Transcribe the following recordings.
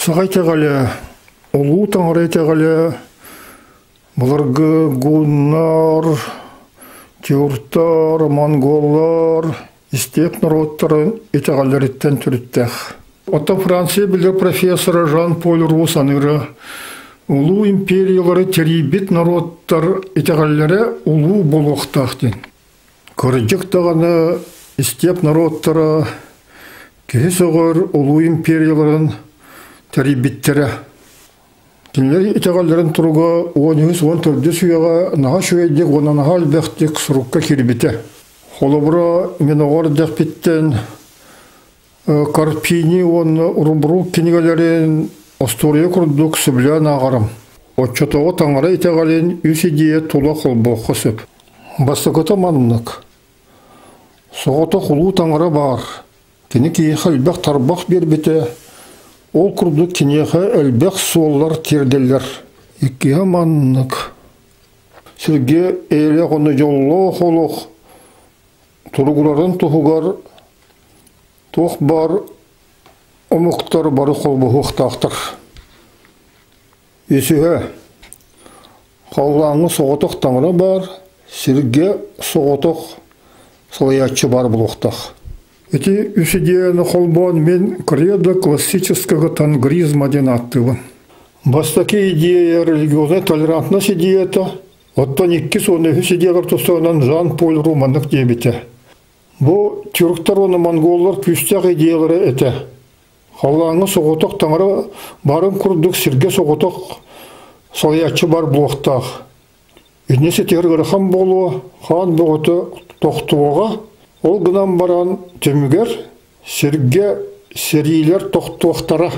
Сағайтеғалі, ұлу таңырайтеғалі, бұларғы гуннар, тюртар, монголлар, истеп народтарын етеғалеріттен түріттәқ. Отта Франция білдер профессора Жан-Поль Рус аныры, ұлу империялары терейбет народтар етеғалері ұлу болуқтақтен. Көріджік тағаны истеп народтары кес оғыр ұлу империяларын терейбеттері. Кенлер етеғалерін тұруға 13-14 сүйеға наға шөйдек, онан ағал бәқтек сұрыққа керебеті. Холобыра мен оғар дәқпеттен Карпини, оны ұрыбыру кенегалерін Астория күрдік сөбілен ағарым. Отчатығы таңыра етеғален үсідие тұла қылбоққа сөп. Бастықыта манынық. Соғыта құлу таңыра бар. Кені кейхі әлбәқ тарбақ бербеті. Ол күрдік кенеғі әлбәқ суоллар терделер. Екеға манынық. Сілге әлі ғыны жоллы қолық. Тұрғыларын тұғығар, тұқ бар, ұмықтар бары қолбы ұқтақтыр. Есіға, қалғаңы соғытық таңыра бар, сірге соғытық салаятчы бар бұл ұқтақ. Эти үсідені қолбан мен кредо классического тангризма ден аттылын. Бастаки идея религиозной толерантность идеята, оттан икки соны үсідеғір тұстығынан Жан-Поль Румандық дебеті. Бұл түріктер оны монголлар күстәқ идеялары әті. Қалаңы соғытық таңыра барын күрдік сірге соғытық салаятчы бар бұлықтақ. Енесі тергірі хан болуы, хан бұғыты тоқтуыға, ол ғынан баран түмігер сірге серейлер тоқтуықтара.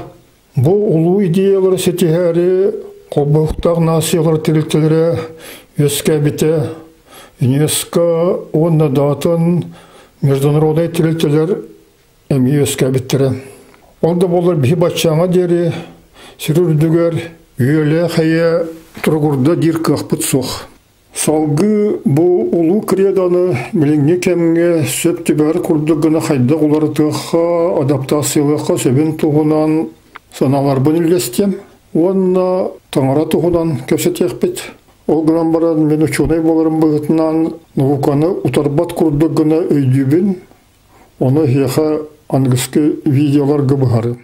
Бұл ұлу идеялары сетігәрі қолбұқтақ насиялар тірілтілері өске біті, ЮНЕСКО онна датын международный тірілтілер әмей өске біттірі. Олда болар бі батшаңа дері, сірүрдігер, үйелі қайы тұрғырда диркі ақпыт соқ. Салғы бұл ұлу креданы біліңне кәміңе сөпті бәрі күрдігіні қайда олардыға адаптациялыққа сөбін тұғынан саналар бұн үлестем. Онна таңыра тұғынан көпсет еқпет. Ол ғынан баран мен ученый боларым бұғытынан науканы ұтарбат күрдігіні өйдібін, оны еқа аңғысқы видеолар ғыбығары.